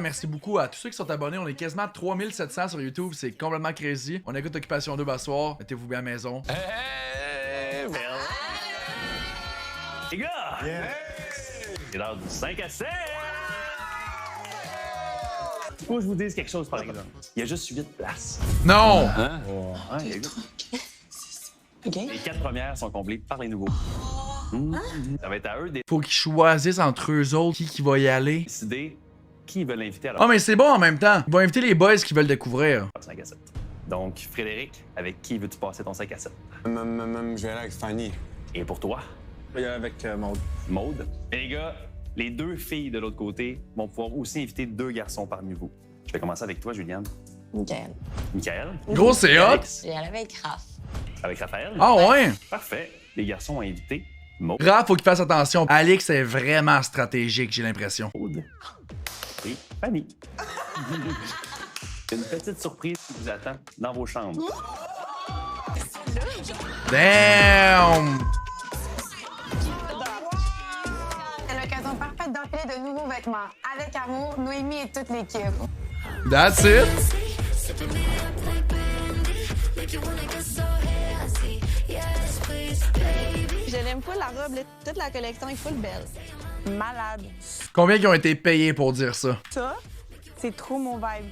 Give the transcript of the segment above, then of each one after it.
Merci beaucoup à tous ceux qui sont abonnés. On est quasiment 3700 sur YouTube. C'est complètement crazy. On écoute Occupation 2 ce soir. Mettez-vous bien à la maison. Les gars! C'est l'heure du 5 à 7! Faut que je vous dise quelque chose, par exemple. Il y a juste 8 places. Non! Hein? Ouais, il y a 8. Les 4 premières sont complètes par les nouveaux. Ça va être à eux de Faut qu'ils choisissent entre eux autres qui va y aller. décider qui ils veulent inviter à leur Oh, mais c'est bon en même temps. Ils vont inviter les boys qui veulent découvrir. 5 à 7. Donc, Frédéric, avec qui veux-tu passer ton 5 à 7? Je vais aller avec Fanny. Et pour toi? Je vais y aller avec Maud. Maude. Et les gars, les 2 filles de l'autre côté vont pouvoir aussi inviter 2 garçons parmi vous. Je vais commencer avec toi, Juliane. Michael. Michael. Gros, c'est hot. Alex. J'y allais avec Raph. Avec Raphaël. Ah ouais? Parfait. Les garçons ont invité Maude. Raph, faut qu'il fasse attention. Alex est vraiment stratégique, j'ai l'impression. Et Fanny. Une petite surprise qui vous attend dans vos chambres. Damn! C'est l'occasion parfaite d'enfiler de nouveaux vêtements. Avec amour, Noémie et toute l'équipe. That's it. Je l'aime full la robe, là. Toute la collection est full belle. Malade. Combien qui ont été payés pour dire ça? Ça, c'est trop mon vibe.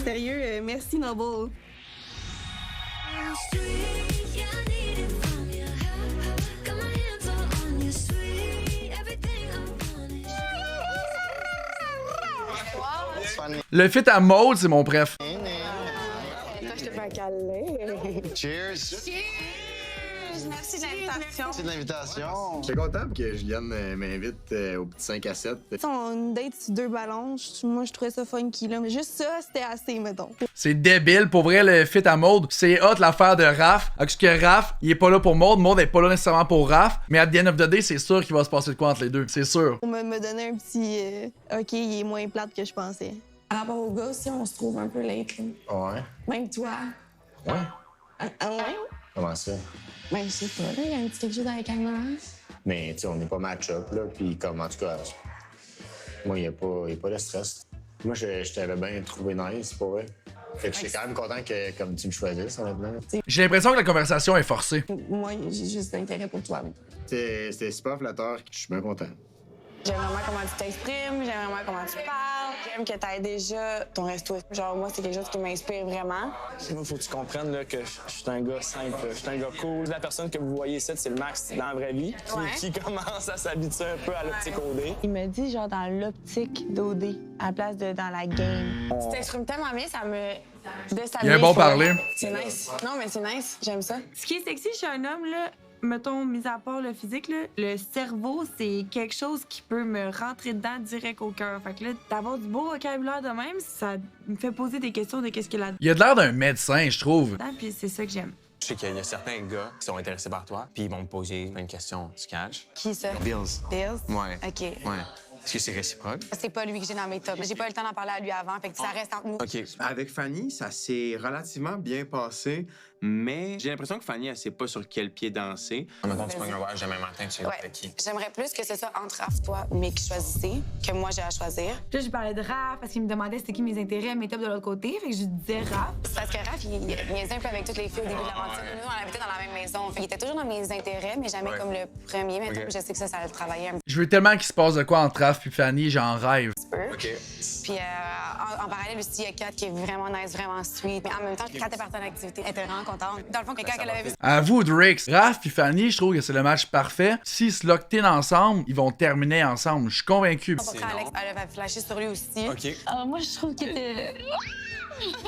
Sérieux, merci Noble. Le fit à Maud, c'est mon préf. Je te fais un câlin. Cheers! Merci de l'invitation. Merci de l'invitation. J'étais content que Juliane m'invite au petit 5 à 7. On une date sur 2 ballons, moi je trouvais ça funky là, mais juste ça c'était assez mettons. C'est débile. Pour vrai, le fit à Maud, c'est hot l'affaire de Raph. Parce que Raph, il est pas là pour Maud. Maud est pas là nécessairement pour Raph. Mais at the end of the day, c'est sûr qu'il va se passer de quoi entre les deux. C'est sûr. On me donnait un petit OK, il est moins plate que je pensais. Par rapport aux gars aussi, on se trouve un peu late. Là. Ouais. Même toi. Ouais? Ah ouais? Comment ça? Ben, je sais pas, là, il y a un petit quelque chose avec Anna. Mais tu sais, on n'est pas match-up, là. Puis comme, en tout cas, moi, il n'y a pas de stress. Moi, je t'avais bien trouvé nice, pour vrai. Fait que j'étais quand même content que comme tu me choisisses, honnêtement. J'ai l'impression que la conversation est forcée. Moi, j'ai juste l'intérêt pour toi. C'était super flatteur. Je suis bien content. J'aime vraiment comment tu t'exprimes, j'aime vraiment comment tu parles. J'aime que tu aies déjà ton resto. Genre, moi, c'est quelque chose qui m'inspire vraiment. Moi, faut que tu comprennes là, que je suis un gars simple, je suis un gars cool. La personne que vous voyez ici, c'est le Max dans la vraie vie, qui commence à s'habituer un peu à l'optique OD. Il me dit genre dans l'optique d'OD à la place de dans la game. Tu t'exprimes tellement bien, ça me déstabilise. Il a un bon parler. C'est nice. Non, mais c'est nice. J'aime ça. Ce qui est sexy chez un homme, là, mettons, mis à part le physique, là, le cerveau, c'est quelque chose qui peut me rentrer dedans direct au cœur. Fait que là, d'avoir du beau vocabulaire de même, ça me fait poser des questions de qu'est-ce qu'il a Il a de l'air d'un médecin, je trouve. dedans, puis c'est ça que j'aime. Je sais qu'il y a certains gars qui sont intéressés par toi, puis ils vont me poser une question, tu catches? Qui ça? Bills. Bills? Ouais. OK. Ouais. Est-ce que c'est réciproque? C'est pas lui que j'ai dans mes tops. J'ai pas eu le temps d'en parler à lui avant, fait que ça reste entre nous. OK. Avec Fanny, ça s'est relativement bien passé, mais j'ai l'impression que Fanny, elle sait pas sur quel pied danser. Mettons, tu prends un verre demain matin, tu es Ouais. avec qui? J'aimerais plus que ce soit entre Raph, toi, mais qui choisissez, que moi j'ai à choisir. Puis là, je parlais de Raph parce qu'il me demandait c'était qui mes intérêts, mes tops de l'autre côté. Fait que je disais Raph. C'est parce que Raph, il niaisait un peu avec toutes les filles au début de l'aventure. Nous, on habitait dans la même maison. Fait qu'il était toujours dans mes intérêts, mais jamais comme le premier. Mais je sais que ça le travaillait un Je veux tellement qu'il se passe de quoi entre Raph et Fanny, j'en rêve. petit peu. OK. Puis en parallèle aussi, il y a Kat qui est vraiment nice, vraiment sweet. Mais en même temps, Kat est partie en activité. Elle était vraiment contente. Dans le fond, quelqu'un qu'elle avait vu. À vous, Drix. Raph et Fanny, je trouve que c'est le match parfait. S'ils se lockent in ensemble, ils vont terminer ensemble. Je suis convaincu. Pour Alex, elle avait flashé sur lui aussi. OK. Moi, je trouve qu'il était...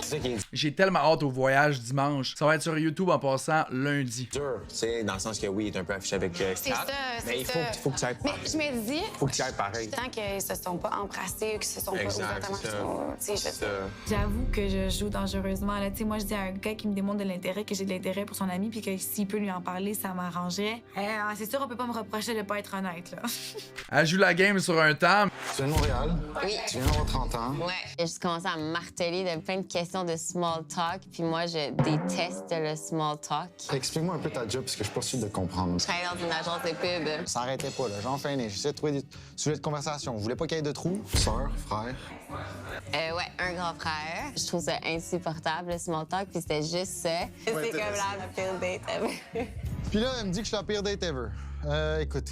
C'est ça qui est J'ai tellement hâte au voyage dimanche. Ça va être sur YouTube en passant lundi. dur, tu sais, dans le sens que oui, il est un peu affiché avec Kat. C'est ça, c'est Mais il ça. faut que tu ailles Mais je me dis, faut que tu ailles pareil. tant qu'ils se sont pas embrassés ou qu'ils se sont pas Exact, exactement... c'est ça. Tu sais, je C'est ça. J'avoue que je joue dangereusement. Là. Tu sais, moi, je dis à un gars qui me démontre de l'intérêt que j'ai de l'intérêt pour son ami puis que s'il peut lui en parler, ça m'arrangerait. C'est sûr, on peut pas me reprocher de pas être honnête, là. Elle joue la game sur un temps. Tu viens de Montréal? Oui. Tu viens d'avoir 30 ans? Ouais. J'ai juste commencé à marteler de plein de questions de small talk, puis moi, je déteste le small talk. Explique-moi un peu ta job, parce que je suis pas sûr de comprendre. Je travaille dans une agence de pub. Ça n'arrêtait pas, là. J'en finis. J'essaie de trouver des sujets de conversation. Vous voulez pas qu'il y ait de trous? Sœur, frère? Ouais, un grand frère. Je trouve ça insupportable, le small talk, puis c'était juste ça. C'est comme la pire date ever. Puis là, elle me dit que je suis la pire date ever. Écoute...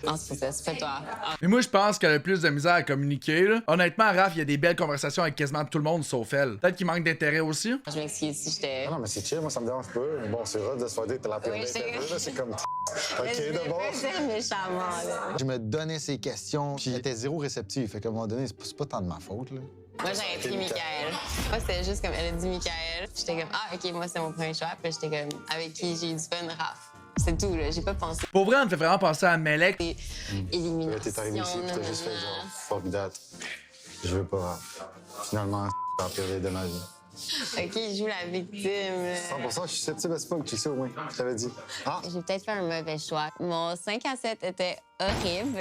Non, c'est pas ça, c'est pas toi. Mais moi, je pense qu'elle a le plus de misère à communiquer, là. Honnêtement, Raph, il y a des belles conversations avec quasiment tout le monde, sauf elle. Peut-être qu'il manque d'intérêt aussi. Je m'excuse si j'étais... Non, mais c'est chill, moi, ça me dérange pas. Mais bon, c'est rare de se faire dire que t'es la pire Oui, date c'est- ever, là. C'est comme... OK, Je d'abord. vais pas dire méchamment, là. Je me donnais ces questions, puis elle était zéro réceptive. Fait qu'à un moment donné, c'est pas tant de ma faute, là. Moi, j'aurais pris Michael. Moi, c'était juste comme, elle a dit Michael. J'étais comme, ah, OK, moi, c'est mon premier choix. Puis j'étais comme, avec qui j'ai eu du fun, Raph. C'est tout, là. J'ai pas pensé. Pour vrai, elle me fait vraiment penser à Melek. Élimination. T'es arrivé ici, puis t'as juste fait genre, fuck that. Je veux pas. Finalement, c'est la pire date de ma vie. OK, je joue la victime. 100%, je suis susceptible à ce point, tu sais au moins. Je t'avais dit. Ah! J'ai peut-être fait un mauvais choix. Mon 5 à 7 était horrible.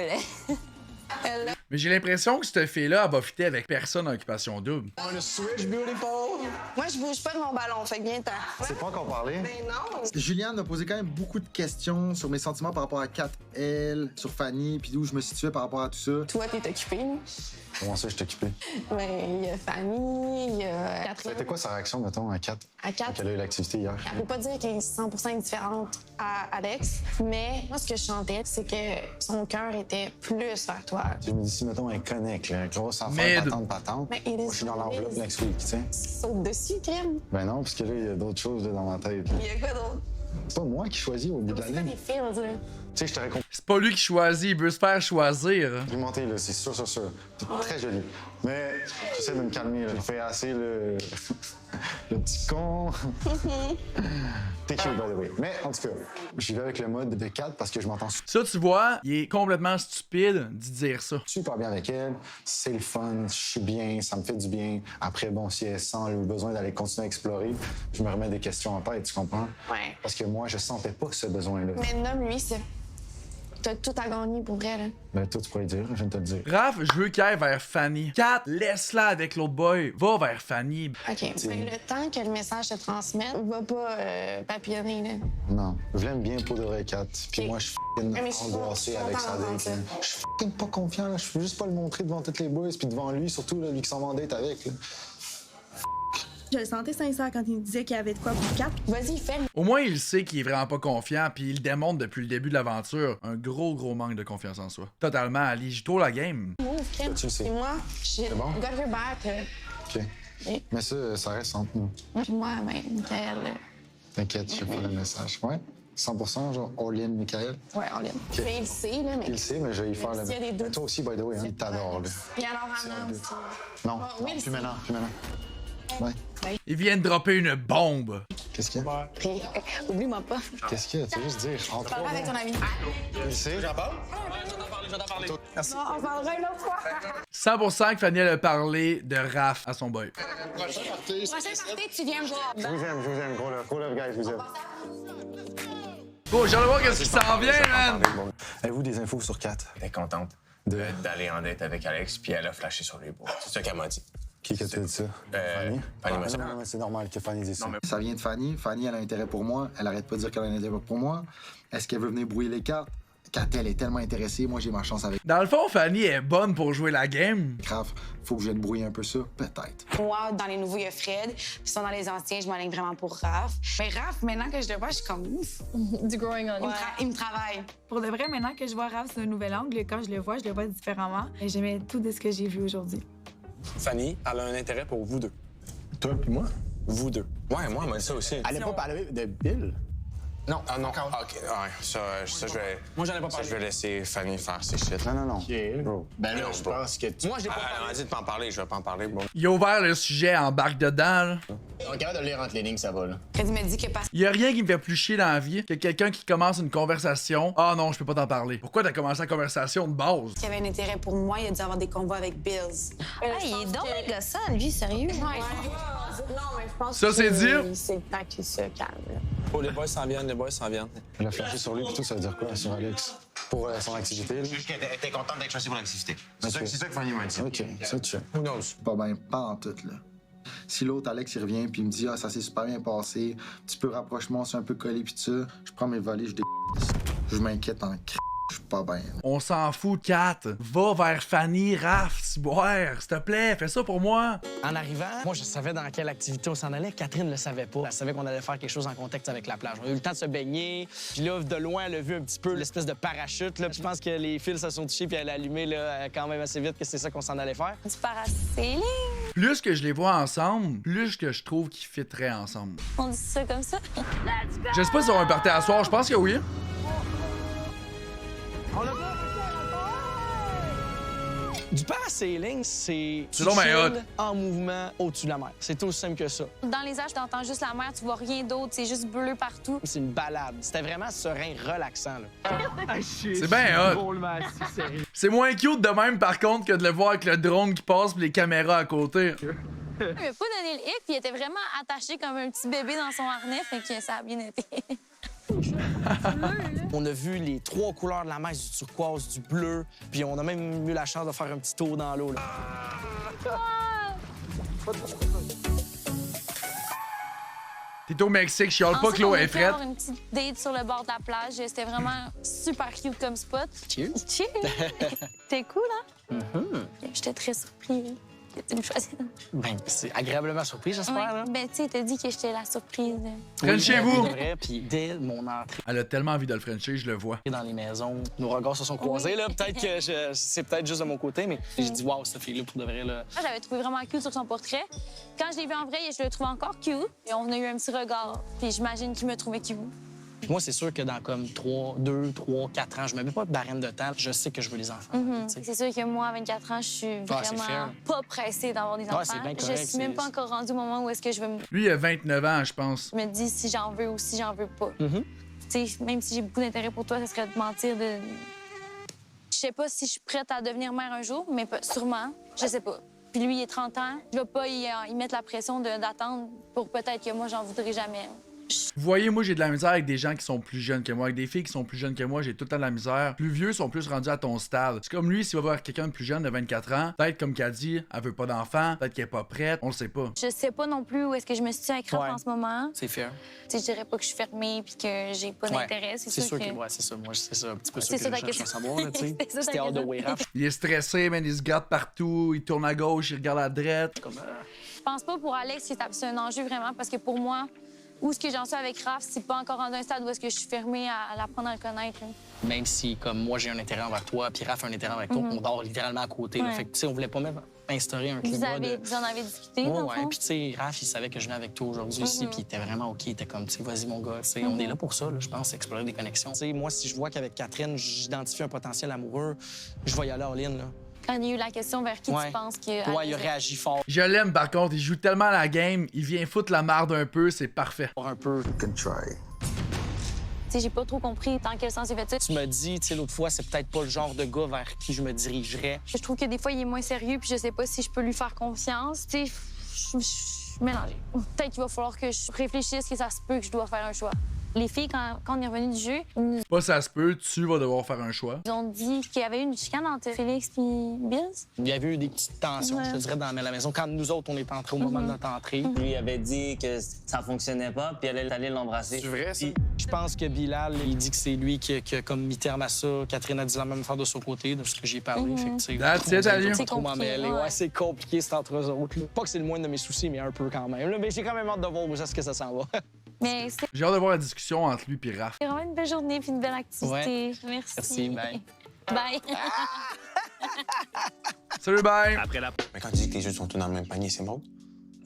Mais j'ai l'impression que cette fille-là, elle va fitter avec personne en occupation double. On a switch, beautiful. Moi, je bouge pas de mon ballon, fait que viens t'en. C'est pas encore parlé. Mais non! Juliane a posé quand même beaucoup de questions sur mes sentiments par rapport à Kat, elle, sur Fanny, puis d'où je me situais par rapport à tout ça. Toi, t'es occupé, là. Comment ça, je t'ai occupé? Mais il y a Fanny, il y a Catherine. C'était quoi sa réaction, mettons, à Kat? À Kat. Quand elle a eu l'activité hier. Elle peut pas dire qu'elle est 100% indifférente à Alex, mais moi, ce que je chantais, c'est que son cœur était plus vers toi. Je me dis, si, mettons, elle connecte, là, grosse Mid. affaire, patente. Mais il est Moi, je suis dans l'enveloppe next week, tu sais. Saute dessus, crème. Ben non, parce que là, il y a d'autres choses là, dans ma tête. là. Il y a quoi d'autre? C'est pas moi qui choisis au bout de la C'est pas ligne. des feels, là. Tu sais, je t'aurais compris. C'est pas lui qui choisit, il veut se faire choisir. Monté, là, c'est sûr. Très joli. Mais j'essaie de me calmer, là. Je fais assez le petit con. T'es cute, by the way. Mais en tout cas, j'y vais avec le mode de 4 parce que je m'entends Ça, tu vois, il est complètement stupide d'y dire ça. super bien avec elle. C'est le fun, je suis bien, ça me fait du bien. Après, bon, si elle sent le besoin d'aller continuer à explorer, je me remets des questions en tête, tu comprends? Ouais. Parce que moi, je sentais pas ce besoin-là. Mais nomme-lui, c'est. T'as tout à gagner pour vrai, là. Ben, toi, tu pourrais le dire, je viens de te le dire. Raph, je veux qu'elle aille vers Fanny. Kat, laisse-la avec l'autre boy. Va vers Fanny. OK. Fait que le temps que le message se transmette, va pas papillonner, là. Non, je l'aime bien pour de vrai, Kat. Puis Ok. moi, je suis Mais je suis angoissé avec sa contente date. là. Je suis pas confiant, là. Je peux juste pas le montrer devant toutes les boys, puis devant lui, surtout, là, lui qui s'en va en date avec. Là. Je le sentais sincère quand il me disait qu'il y avait de quoi pour 4. Vas-y, fais. Au moins, il sait qu'il est vraiment pas confiant, puis il le démontre depuis le début de l'aventure. Un gros manque de confiance en soi. Totalement, Ali, j'ai trop la game. Move, crème. Tu le sais. Et moi, j'ai bon? got your back, là. OK. Ok. Mais ça reste entre nous. Puis moi, ben, Michael. T'inquiète, je vais faire le message. Ouais? 100%, genre all-in, Michael? Ouais, on l'aime. Mais il le sait, là, mais. Il le sait, mais je vais y faire le s'il y a des doutes. Toi aussi, by the way, hein, il t'adore, là. Puis alors, Anna aussi. Non, oui, il plus sait. maintenant, plus maintenant. Ouais. Il vient de dropper une bombe. Qu'est-ce qu'il y a? Puis, oublie-moi pas. Qu'est-ce qu'il y a? Tu veux juste dire, en trois Parle avec mots. ton ami. Il le sait? J'en parle? Merci. Non, on parlera une autre fois. 100% que Fanny a parlé de Raph à son boy. Prochain party, tu viens me voir. Je vous aime, gros love, guys, je vous aime. Bon, j'ai hâte de voir qu'est-ce qui s'en vient, man. Avez-vous des infos sur Kat? Elle est contente d'aller en date avec Alex, puis elle a flashé sur lui. C'est ça qu'elle m'a dit. Qui t'a dit ça? Fanny? Fanny m'a dit. Non, c'est normal que Fanny dise ça. Ça vient de Fanny. Fanny, elle a intérêt pour moi. Elle arrête pas de dire qu'elle a un intérêt pour moi. Est-ce qu'elle veut venir brouiller les cartes? Kat, elle est tellement intéressée. Moi, j'ai ma chance avec Dans le fond, Fanny est bonne pour jouer la game. Raph. Faut que je vienne brouiller un peu ça? Peut-être. Moi, dans les nouveaux, il y a Fred. Puis sinon, dans les anciens, je m'aligne vraiment pour Raph. Mais Raph, maintenant que je le vois, je suis comme ouf. Du growing on. Il me travaille. Pour de vrai, maintenant que je vois Raph sous un nouvel angle, quand je le vois différemment. Et j'aimais tout de ce que j'ai vu aujourd'hui. Fanny, elle a un intérêt pour vous deux. Toi puis moi? Vous deux. Ouais, moi, elle m'a dit ça aussi. Elle n'a pas parlé de Bill? Non, non. OK, ouais, ça, je vais... Moi, j'en ai pas Ça, parlé. je vais laisser Fanny faire ses shit. Non. Bro. Ben là, Non, je bro. pense que tu... Moi, j'ai pas Elle m'a dit de pas en parler, je vais pas en parler. Bon. Il a ouvert le sujet, embarque dedans, là. On est capable de lire entre les lignes, ça va, là. Fred me dit que parce Il y a rien qui me fait plus chier dans la vie que quelqu'un qui commence une conversation. Ah non, je peux pas t'en parler. Pourquoi t'as commencé la conversation de base? qu'il y avait un intérêt pour moi, il a dû avoir des combats avec Bills. Il est donc gossant, lui, sérieux. Non, mais je pense Ça, c'est dire? C'est le temps qu'il se calme. Oh, les boys s'en viennent. Elle a flashé sur lui, puis tout, ça veut dire quoi, sur Alex? Pour son activité, là? Elle était contente d'être choisie pour l'activité. Ok. C'est ça que Fanny m'a dit. OK, ça, tu sais. Who knows? Pas bien, pas en tout, là. Si l'autre, Alex, il revient puis il me dit « Ah, ça s'est super bien passé, petit peu rapprochement, c'est un peu collé puis tout ça », je prends mes volets, je m'inquiète en je suis pas bien. On s'en fout, Kat. Va vers Fanny, Raph, Ciboire, s'il te plaît, fais ça pour moi. En arrivant, moi, je savais dans quelle activité on s'en allait. Catherine le savait pas. Elle savait qu'on allait faire quelque chose en contexte avec la plage. On a eu le temps de se baigner. Puis là, de loin, elle a vu un petit peu l'espèce de parachute. Là. Je pense que les fils se sont touchés puis elle a allumé là, quand même assez vite que c'est ça qu'on s'en allait faire. Du parasailing. Plus que je les vois ensemble, plus que je trouve qu'ils fitteraient ensemble. On dit ça comme ça. Je sais pas si on va un party à soir, je pense que oui. Du parasailing, c'est C'est donc bien hot. en mouvement au-dessus de la mer. C'est aussi simple que ça. Dans les airs, tu entends juste la mer, tu vois rien d'autre, c'est juste bleu partout. C'est une balade. C'était vraiment serein, relaxant. C'est bien hot. C'est moins cute de même, par contre, que de le voir avec le drone qui passe pis les caméras à côté. Il m'a pas donné le hic, puis il était vraiment attaché comme un petit bébé dans son harnais, fait que ça a bien été. On a vu les 3 couleurs de la mer, du turquoise, du bleu, puis on a même eu la chance de faire un petit tour dans l'eau. T'es au Mexique, chiale pas que l'eau est frette. On a fait une petite date sur le bord de la plage. C'était vraiment super cute comme spot. Cheers. Cheers! C'était cool, hein? J'étais très surprise. Tu me choisis. Ben, c'est agréablement surpris, j'espère. Là. Ben, tu sais, t'as dit que j'étais la surprise. Frenchez-vous! Puis dès mon entrée Elle a tellement envie de le frencher, je le vois. dans les maisons, nos regards se sont croisés. Là. Peut-être que c'est peut-être juste de mon côté, mais j'ai dit, waouh, cette fille-là, pour de vrai. Là. Moi, j'avais trouvé vraiment cute sur son portrait. Quand je l'ai vu en vrai, je le trouvais encore cute. Et on a eu un petit regard. Puis j'imagine qu'il me trouvait cute. Moi, c'est sûr que dans comme 2, 3, 4 ans, je me mets pas de barème de temps. Je sais que je veux les enfants. C'est sûr que moi, à 24 ans, je suis vraiment pas pressée d'avoir des enfants. C'est bien correct, je suis même pas encore rendue au moment où est-ce que je veux me... Lui, il a 29 ans, je pense. Je me dis si j'en veux ou si j'en veux pas. Tu sais, même si j'ai beaucoup d'intérêt pour toi, ça serait de mentir de... Je sais pas si je suis prête à devenir mère un jour, mais sûrement. Je sais pas. Puis lui, il est 30 ans. Je vais pas y mettre la pression d'attendre pour peut-être que moi, j'en voudrais jamais. Vous voyez, moi, j'ai de la misère avec des gens qui sont plus jeunes que moi. Avec des filles qui sont plus jeunes que moi, j'ai tout le temps de la misère. Plus vieux sont plus rendus à ton stade. C'est comme lui, s'il va voir quelqu'un de plus jeune de 24 ans, peut-être comme qu'elle dit, elle veut pas d'enfant, peut-être qu'elle est pas prête, on le sait pas. Je sais pas non plus où est-ce que je me situe avec Raph en ce moment. C'est fair. Tu sais, je dirais pas que je suis fermée puis que j'ai pas d'intérêt. C'est sûr que... Ouais, c'est ça. Moi, c'est ça. Un petit peu C'est sûr ça que je cherche à savoir, là, tu sais. C'est ça, C'était hors de way Raph. Il est stressé, man, il se gratte partout, il tourne à gauche, il regarde à droite. Je pense pas pour Alex que c'est un enjeu vraiment parce que pour moi, où est-ce que j'en suis avec Raph, c'est pas encore rendu un stade où est-ce que je suis fermée à l'apprendre à le connaître. Là. Même si, comme moi, j'ai un intérêt envers toi, puis Raph a un intérêt envers toi, on dort littéralement à côté. Là. Fait que, tu sais, on voulait pas même instaurer un climat Vous en avez discuté, ouais, dans le fond? Puis, tu sais, Raph, il savait que je venais avec toi aujourd'hui ici, puis il était vraiment OK. Il était comme, tu sais, vas-y, mon gars. Tu sais, on est là pour ça, là, je pense, explorer des connexions. Tu sais, moi, si je vois qu'avec Catherine, j'identifie un potentiel amoureux, je vais y aller all-in, là. Quand il y a eu la question vers qui tu penses que... Ouais, il a réagi fort. Je l'aime, par contre, il joue tellement à la game, il vient foutre la marde un peu, c'est parfait. Un peu. You can try. Tu sais, j'ai pas trop compris dans quel sens il fait ça. Tu m'as dit, tu sais, l'autre fois, c'est peut-être pas le genre de gars vers qui je me dirigerais. Je trouve que des fois, il est moins sérieux, puis je sais pas si je peux lui faire confiance. Tu sais, je suis mélangée. Peut-être qu'il va falloir que je réfléchisse que ça se peut que je dois faire un choix. Les filles, quand on est revenu du jeu, nous Pas ça se peut, tu vas devoir faire un choix. ont dit qu'il y avait eu une chicane entre Félix et Bills. Il y avait eu des petites tensions, je te dirais, dans la maison. Quand nous autres, on est entrés au moment de notre entrée. Lui avait dit que ça fonctionnait pas, puis elle est allée l'embrasser. C'est vrai, ça? Je pense que Bilal, il dit que c'est lui qui a comme mis terme à ça. Catherine a dit la même affaire de son côté, de ce que j'ai parlé. Fait que, tu sais, That's it, Ali. C'est trop m'en compliqué, mêler. ouais. Ouais, c'est compliqué, c'est entre eux autres. Là. Pas que c'est le moindre de mes soucis, mais un peu quand même. Là, mais j'ai quand même hâte de voir où est-ce que ça s'en va. Mais c'est J'ai hâte de voir la discussion entre lui et Raph. vraiment une belle journée puis une belle activité. Merci. Merci, bye. Bye. Salut, bye! Après la... Mais quand tu dis que les jeux sont tous dans le même panier, c'est bon?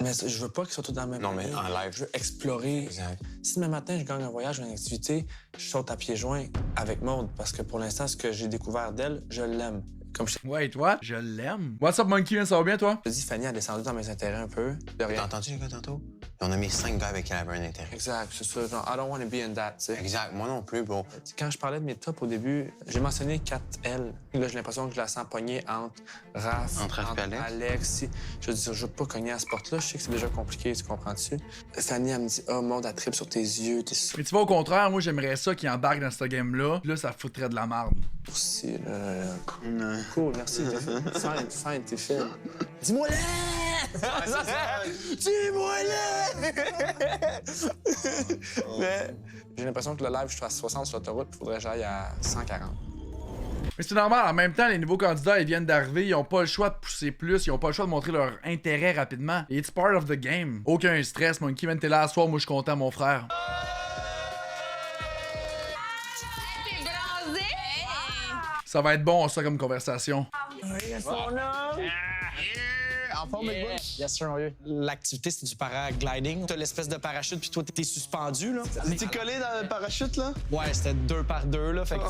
Mais je veux pas qu'ils soient tous dans le même Non, mais panier. en live. Je veux explorer. Exact. Si demain matin, je gagne un voyage ou une activité, je saute à pieds joints avec Maude parce que pour l'instant, ce que j'ai découvert d'elle, je l'aime. Comme je Ouais, et toi? Je l'aime. What's up, Monkey? Ça va bien, toi? te dis, Fanny a descendu dans mes intérêts un peu. De T'as rien. entendu les gars tantôt? On a mis 5 gars avec qui elle avait un intérêt. Exact, c'est ça. Genre, I don't want to be in that, tu sais. Exact, moi non plus, bro. Quand je parlais de mes tops au début, j'ai mentionné 4L. Là, j'ai l'impression que je la sens pognée entre Raph, Entre Raph et Alex. Je veux dire, je veux pas cogner à ce porte-là. Je sais que c'est déjà compliqué, tu comprends-tu? Fanny, elle me dit, oh, Maude, elle tripe sur tes yeux, t'es Mais tu vois, au contraire, moi, j'aimerais ça qu'il embarque dans ce game-là. Puis là, ça foutrait de la marde. sourcils. Cool, merci. T'es fine, t'es fine. Dis-moi là! Dis-moi là! Mais j'ai l'impression que le live, je suis à 60 sur l'autoroute, il faudrait que j'aille à 140. Mais c'est normal, en même temps, les nouveaux candidats, ils viennent d'arriver, ils ont pas le choix de pousser plus, ils ont pas le choix de montrer leur intérêt rapidement. It's part of the game. Aucun stress, Monkey, man, t'es là à soir, moi je suis content, mon frère. Ça va être bon, ça, comme conversation. En forme, Big Boy? Yes, sir, oui. L'activité, c'est du paragliding. T'as l'espèce de parachute, puis toi, t'es suspendu, là. T'es collé dans le parachute, là? Ouais, c'était 2 par 2, là. Fait que,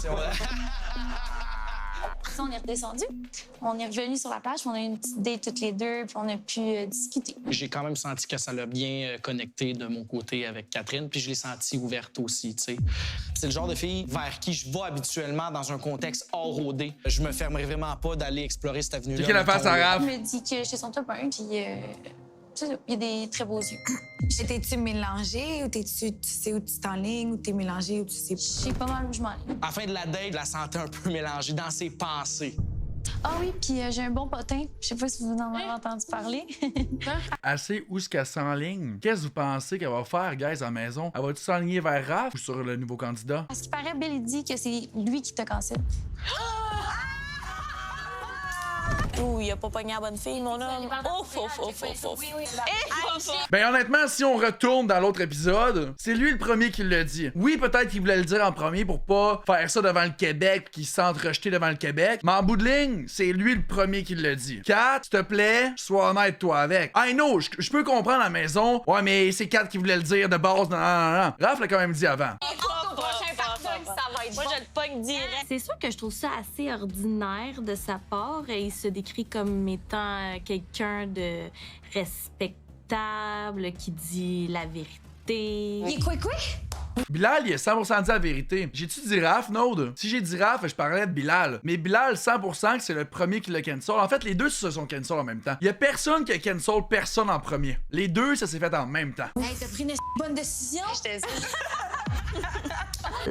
On est redescendu. On est revenu sur la plage, puis on a eu une petite date toutes les deux, puis on a pu discuter. J'ai quand même senti que ça l'a bien connecté de mon côté avec Catherine, puis je l'ai senti ouverte aussi, tu sais. C'est le genre de fille vers qui je vais habituellement dans un contexte hors OD. Je me fermerai vraiment pas d'aller explorer cette avenue-là. C'est quelle affaire, Sarah? Il me dit que j'étais son top 1, puis il a des très beaux yeux. T'es-tu mélangé ou tu sais où tu t'enlignes ou t'es mélangé ou tu sais... Je sais pas mal où je m'enligne. À la fin de la date, je la sentais un peu mélangée dans ses pensées. Ah oui, puis j'ai un bon potin. Je sais pas si vous en avez entendu parler. Elle sait où est-ce qu'elle s'enligne. Qu'est-ce que vous pensez qu'elle va faire, guys, à la maison? Elle va-tu s'enligner vers Raph ou sur le nouveau candidat? À ce qui paraît, Bill, il dit que c'est lui qui te cancelle. Ouh, il a pas pogné la bonne fille, mon homme. Ouf. Ben honnêtement, si on retourne dans l'autre épisode, c'est lui le premier qui l'a dit. Oui, peut-être qu'il voulait le dire en premier pour pas faire ça devant le Québec pis qu'il se sente rejeté devant le Québec, mais en bout de ligne, c'est lui le premier qui l'a dit. Kat, s'il te plaît, sois honnête toi avec. I know, je peux comprendre à la maison. Ouais, mais c'est Kat qui voulait le dire de base. Non. Raph l'a quand même dit avant. Moi, je le pogne direct. C'est sûr que je trouve ça assez ordinaire de sa part. Il se décrit comme étant quelqu'un de respectable, qui dit la vérité. Il est quoi? Bilal, il a 100% dit la vérité. J'ai-tu dit Raph, Node? Si j'ai dit Raph, je parlais de Bilal. Mais Bilal, 100% que c'est le premier qui l'a cancel. En fait, les deux se sont cancel en même temps. Il y a personne qui a cancel personne en premier. Les deux, ça s'est fait en même temps. Hey, t'as pris une bonne décision?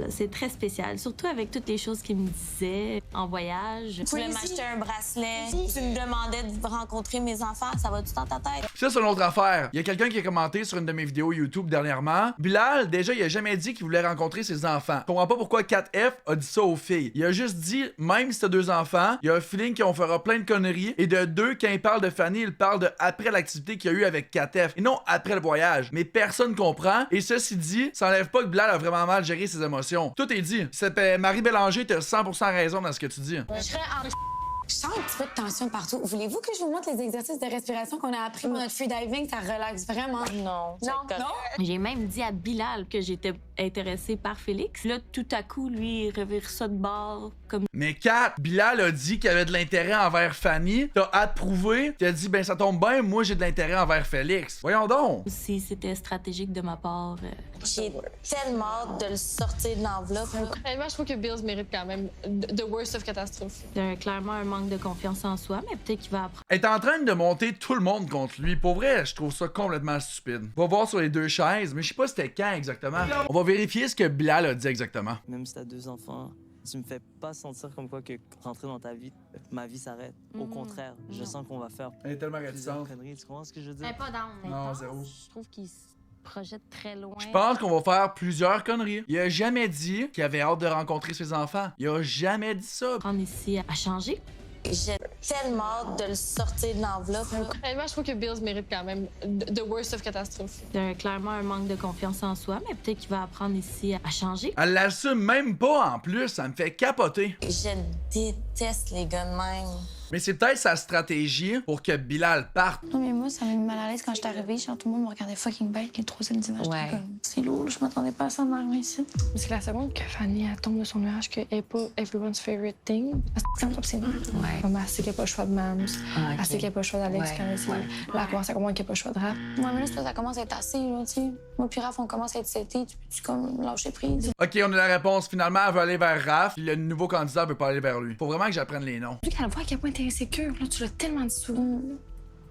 C'est très spécial, surtout avec toutes les choses qu'il me disait en voyage. Tu voulais m'acheter un bracelet. Tu me demandais de rencontrer mes enfants. Ça va tout dans ta tête? Pis ça, c'est une autre affaire. Il y a quelqu'un qui a commenté sur une de mes vidéos YouTube dernièrement. Bilal, déjà, il a jamais dit qu'il voulait rencontrer ses enfants. Je comprends pas pourquoi 4F a dit ça aux filles. Il a juste dit, même si t'as 2 enfants, il y a un feeling qu'on fera plein de conneries. Et de 2, quand il parle de Fanny, il parle de après l'activité qu'il y a eu avec 4F. Et non après le voyage. Mais personne comprend. Et ceci dit, ça enlève pas que Bilal a vraiment mal géré ses émotions. Tout est dit. Marie Bélanger, t'as 100% raison dans ce que tu dis. Je sens un petit peu de tension partout. Voulez-vous que je vous montre les exercices de respiration qu'on a appris pour notre freediving? Ça relaxe vraiment. Non. J'ai même dit à Bilal que j'étais intéressée par Félix. Là, tout à coup, lui, il revire ça de bord comme... Mais Kat, Bilal a dit qu'il avait de l'intérêt envers Fanny. T'as approuvé. T'as dit, ben ça tombe bien, moi j'ai de l'intérêt envers Félix. Voyons donc. Si c'était stratégique de ma part... J'ai tellement hâte de le sortir de l'enveloppe. Moi, je trouve que Bills mérite quand même the worst of catastrophe. Clairement un manque de confiance en soi, mais peut-être qu'il va apprendre. Elle est en train de monter tout le monde contre lui. Pour vrai, je trouve ça complètement stupide. On va voir sur les 2 chaises, mais je sais pas c'était quand exactement. On va vérifier ce que Bilal a dit exactement. Même si t'as 2 enfants, tu me fais pas sentir comme quoi que rentrer dans ta vie, ma vie s'arrête. Au contraire, je sens qu'on va faire. Elle est tellement réticente. Tu comprends ce que je veux dire? Elle est pas down. Non, zéro. Je trouve qu'il se projette très loin. Je pense qu'on va faire plusieurs conneries. Il a jamais dit qu'il avait hâte de rencontrer ses enfants. Il a jamais dit ça. On est ici à changer. J'ai tellement hâte de le sortir de l'enveloppe. Moi, je trouve que Bills mérite quand même the worst of catastrophe. Clairement un manque de confiance en soi, mais peut-être qu'il va apprendre ici à changer. Elle l'assume même pas en plus, ça me fait capoter. Je déteste les gars de même. Mais c'est peut-être sa stratégie pour que Bilal parte. Non, mais moi, ça m'a mis mal à l'aise quand je suis arrivée. Genre, tout le monde me regardait fucking bête, les troisièmes dimanche. C'est lourd, je m'attendais pas à ça en arrivant ici. C'est la seconde que Fanny elle tombe de son nuage qu'elle n'est pas everyone's favorite thing. Parce que c'est elle sait qu'elle n'a pas le choix de Mams. Elle sait qu'elle n'a pas le choix d'Alex quand elle là, elle commence à comprendre qu'elle n'a pas le choix de Raph. Ouais, mais là, ça commence à être assez, là, tu sais. Moi, puis Raph, on commence à être setés. Tu peux-tu comme lâcher prise? Ok, on a la réponse. Finalement, elle veut aller vers Raph. Le nouveau candidat veut pas aller vers lui. Faut vraiment que j'apprenne les noms. Vu qu'elle voit à quel point t'es insécure, là, tu l'as tellement dit souvent.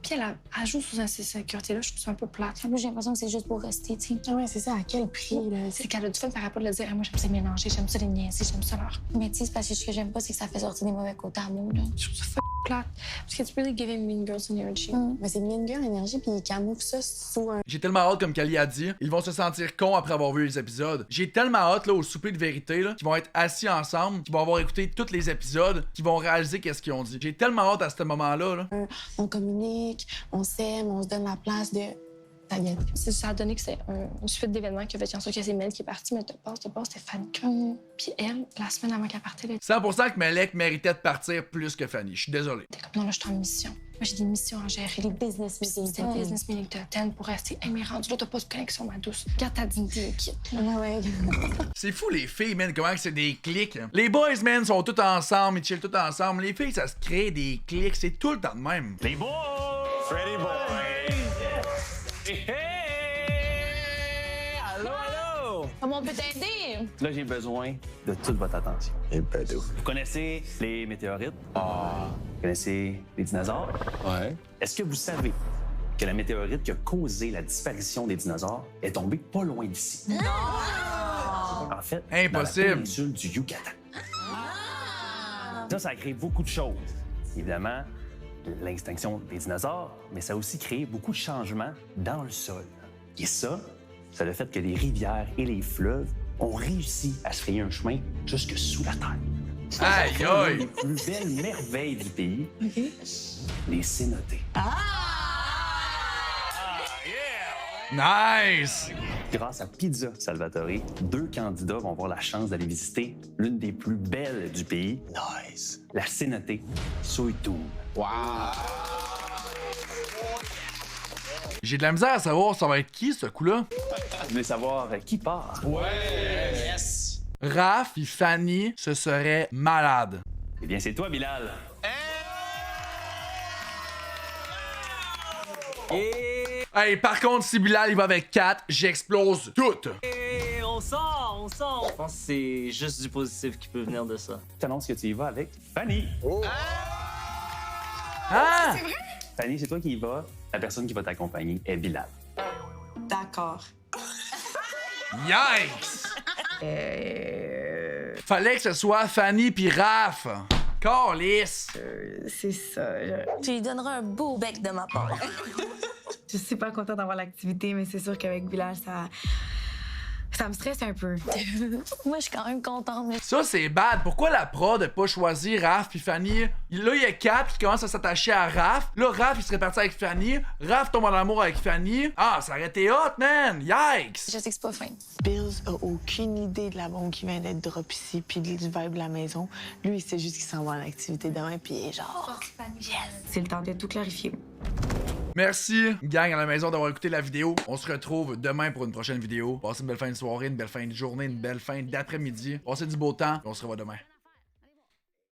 Puis elle joue sous cette sécurité-là, je trouve ça un peu plate. Moi, j'ai l'impression que c'est juste pour rester, tu sais. Ah ouais, c'est ça, à quel prix, là? C'est qu'elle a du fait, t'arrêtes pas de le dire. Moi, j'aime ça mélanger, j'aime ça les niaiser, j'aime ça leur. Mais tu sais, c'est parce que ce que j'aime pas, c'est que ça fait sortir des mauvais côtés à moi, là. Je trouve ça plate. Parce que tu peux les give him Mean Girls energy. Mais c'est Mean Girl énergie, puis il camoufle ça sous un. J'ai tellement hâte, comme Kali a dit, ils vont se sentir cons après avoir vu les épisodes. J'ai tellement hâte là au souper de vérité là, qu'ils vont être assis ensemble, qu'ils vont avoir écouté tous les épisodes, qu'ils vont réaliser qu'est-ce qu'ils ont dit. J'ai tellement hâte à ce moment-là. Là. On communique, on s'aime, on se donne la place de. Ça a donné que c'est une suite d'événements qui a fait en sorte que c'est Mel qui est partie, mais de base, c'était Fanny. Puis elle, la semaine avant qu'elle partait, 100% que Melek méritait de partir plus que Fanny. Je suis désolé. t'es comme non, là, je suis en mission. Moi, j'ai des missions à gérer. Les business meetings. C'est le business meeting que t'attends pour rester. Hey, mais rendu là, t'as pas de connexion, ma douce. Garde ta dignité, quitte. Ouais. C'est fou les filles, man, comment que c'est des clics. Les boys, man, sont tous ensemble, ils chillent tous ensemble. Les filles, ça se crée des clics, c'est tout le temps de même. Les boys! Freddy Boy! Comment on peut t'aider? Là, j'ai besoin de toute votre attention. Et badou. Vous connaissez les météorites? Vous connaissez les dinosaures? Ouais. Est-ce que vous savez que la météorite qui a causé la disparition des dinosaures est tombée pas loin d'ici? Non! En fait, impossible. dans la péninsule du Yucatan. Ça a créé beaucoup de choses. Évidemment, l'extinction des dinosaures, mais ça a aussi créé beaucoup de changements dans le sol. Et ça, c'est le fait que les rivières et les fleuves ont réussi à se frayer un chemin jusque sous la terre. Aïe, aïe! Les plus belles merveilles du pays, les cénotés. Nice! Grâce à Pizza Salvatore, 2 candidats vont avoir la chance d'aller visiter l'une des plus belles du pays. Nice! La cénotée Soitou. Wow! J'ai de la misère à savoir ça va être qui, ce coup-là. Vous voulez savoir qui part? Ouais! Yes! Raph et Fanny, ce serait malade. Eh bien, c'est toi, Bilal. Hey, par contre, si Bilal il va avec 4, j'explose tout. Et on sort, on sort. Je pense que c'est juste du positif qui peut venir de ça. Je t'annonce que tu y vas avec Fanny. Oh! Ah! C'est vrai? Fanny, c'est toi qui y vas. La personne qui va t'accompagner est Bilal. D'accord. Yikes! Fallait que ce soit Fanny pis Raph. Calisse! C'est ça. Tu lui donneras un beau bec de ma part. Je suis super contente d'avoir l'activité, mais c'est sûr qu'avec Bilal, ça me stresse un peu. Moi, je suis quand même contente. Mais... Ça, c'est bad. Pourquoi la prod n'a pas choisi Raph puis Fanny? Là, il y a 4 qui commencent à s'attacher à Raph. Là, Raph, il serait parti avec Fanny. Raph tombe en amour avec Fanny. Ah, ça aurait été hot, man! Yikes! Je sais que c'est pas fin. Bills a aucune idée de la bombe qui vient d'être drop ici, puis du vibe de la maison. Lui, il sait juste qu'il s'en va à l'activité demain, puis genre... Yes! C'est le temps de tout clarifier. Merci, gang à la maison, d'avoir écouté la vidéo. On se retrouve demain pour une prochaine vidéo. Passez une belle fin de soirée, une belle fin de journée, une belle fin d'après-midi. Passez du beau temps, et on se revoit demain.